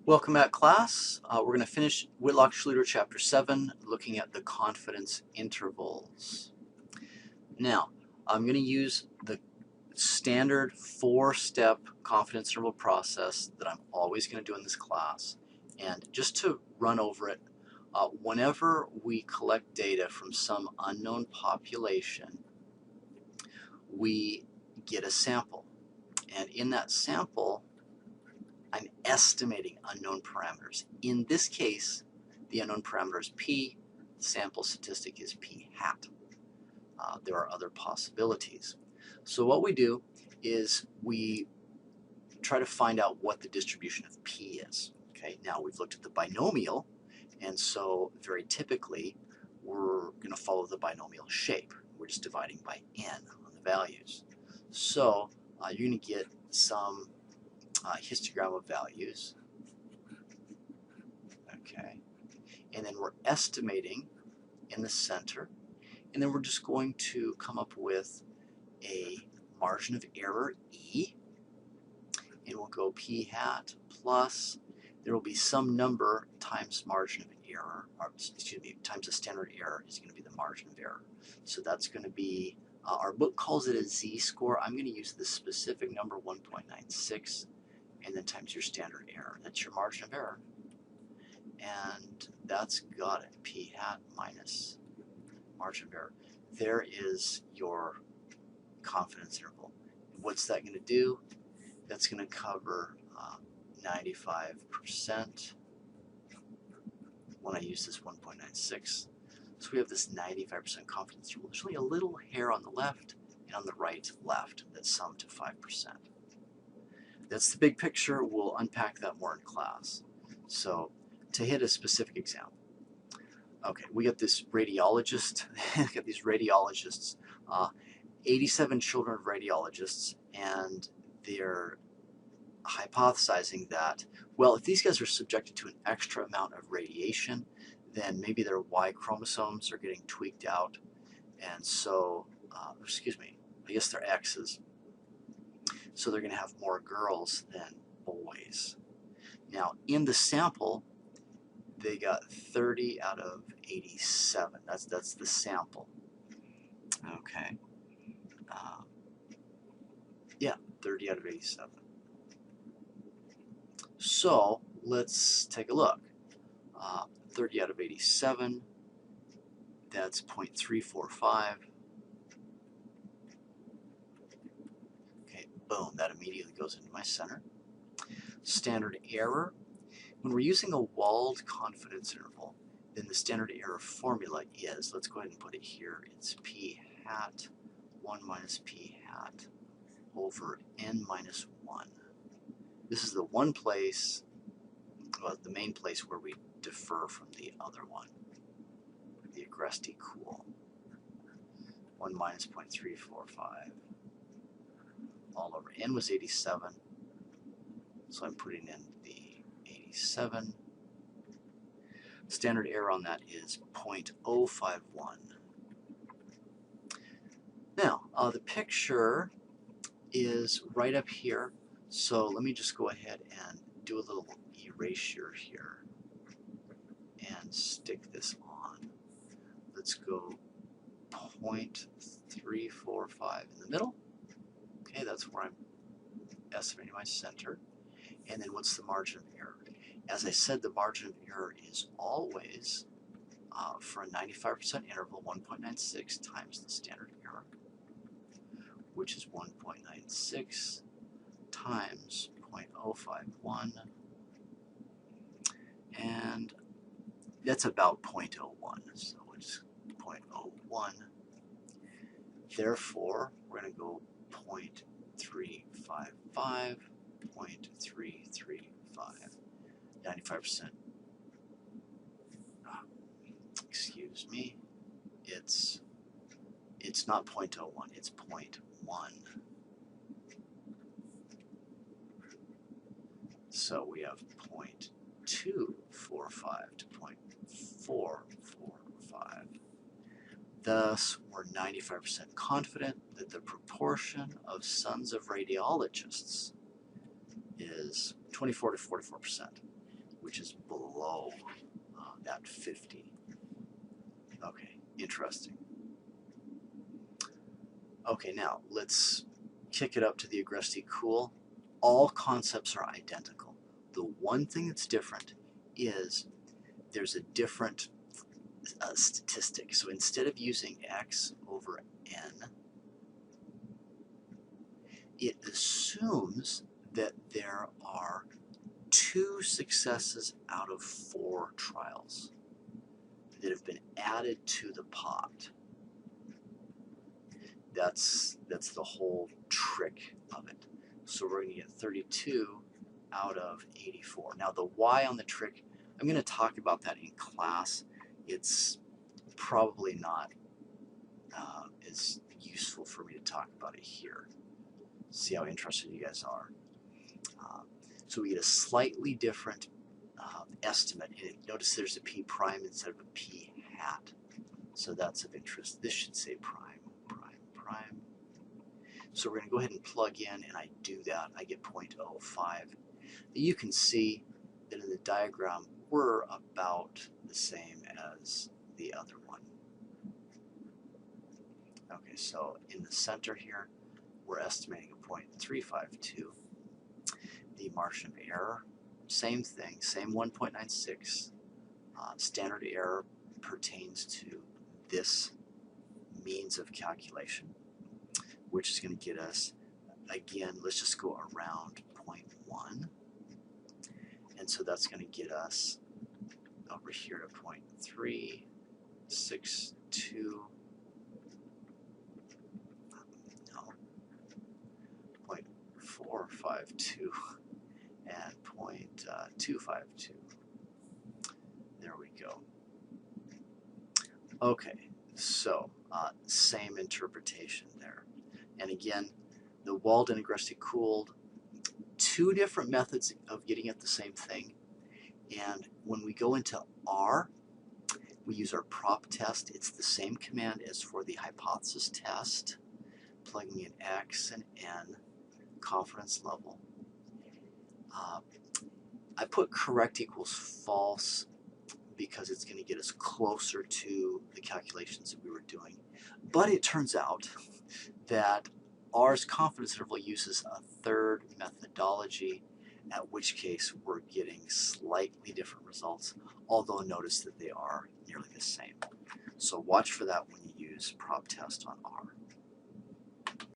Welcome back, class. We're going to finish Whitlock and Schluter Chapter 7, looking at the confidence intervals. Now, I'm going to use the standard 4-step confidence interval process that I'm always going to do in this class. And just to run over it, whenever we collect data from some unknown population, we get a sample. And in that sample, I'm estimating unknown parameters. In this case, the unknown parameter is p, the sample statistic is p hat. There are other possibilities. So what we do is we try to find out what the distribution of p is. Okay, now we've looked at the binomial, and so very typically we're going to follow the binomial shape. We're just dividing by n on the values. So you're going to get some histogram of values, okay, and then we're estimating in the center, and then we're just going to come up with a margin of error E, and we'll go p hat plus, there will be some number times margin of error, or excuse me, times the standard error is going to be the margin of error. So that's going to be, our book calls it a z-score. I'm going to use the specific number 1.96, and then times your standard error. That's your margin of error. And that's got it, p hat minus margin of error. There is your confidence interval. What's that going to do? That's going to cover 95% when I use this 1.96. So we have this 95% confidence interval. There's only a little hair on the left and on the right left that sum to 5%. That's the big picture. We'll unpack that more in class. So to hit a specific example. Okay, we got this radiologist, got these radiologists, 87 children of radiologists, and they're hypothesizing that, well, if these guys are subjected to an extra amount of radiation, then maybe their Y chromosomes are getting tweaked out, and so, excuse me, I guess they're X's. So they're going to have more girls than boys. Now, in the sample, they got 30 out of 87. That's the sample. Okay. Yeah, 30 out of 87. So let's take a look. 30 out of 87, that's 0.345. Okay, boom, that immediately goes into my center. Standard error. When we're using a walled confidence interval, then the standard error formula is, let's go ahead and put it here, it's p hat 1 minus p hat over n minus 1. This is the one place, well, the main place where we differ from the other one, the Agresti cool. 1 minus 0.345 all over. N was 87, so I'm putting in the 87. Standard error on that is 0.051. Now, the picture is right up here, so let me just go ahead and do a little erasure here and stick this on. Let's go 0.345 in the middle. Okay, that's where I'm estimating my center. And then what's the margin of error? As I said, the margin of error is always, for a 95% interval, 1.96 times the standard error, which is 1.96 times 0.051, and that's about 0.01, so it's 0.01. Therefore, we're going to go 0.355, 0.335, 95%. Excuse me, it's not 0.01, it's 0.1. So we have 0.245 to 0.445. Thus, we're 95% confident that the proportion of sons of radiologists is 24 to 44%. which is below that 50. Okay, interesting. Okay, now let's kick it up to the agresti-cool. All concepts are identical. The one thing that's different is there's a different statistic. So instead of using x over n, it assumes that there are 2 successes out of 4 trials that have been added to the pot. That's the whole trick of it. So we're going to get 32 out of 84. Now the y on the trick, I'm going to talk about that in class. It's probably not as useful for me to talk about it here. See how interested you guys are. So we get a slightly different estimate. And notice there's a p prime instead of a p hat. So that's of interest. This should say prime. So we're going to go ahead and plug in, and I do that. I get 0.05. You can see that in the diagram, we're about the same as the other one. Okay, so in the center here, we're estimating a 0.352. The margin of error, same thing, same 1.96. Standard error pertains to this means of calculation, which is going to get us, again, let's just go around 0.1. And so that's going to get us over here to 0.362. No, 0.452 and 0.252. There we go. Okay, so same interpretation there. And again, the Walden and agresti-cooled, 2 different methods of getting at the same thing. And when we go into R, we use our prop test. It's the same command as for the hypothesis test, plugging in X and N, confidence level. I put correct equals false because it's going to get us closer to the calculations that we were doing. But it turns out that R's confidence interval uses a third methodology, at which case we're getting slightly different results, although notice that they are nearly the same. So watch for that when you use prop test on R.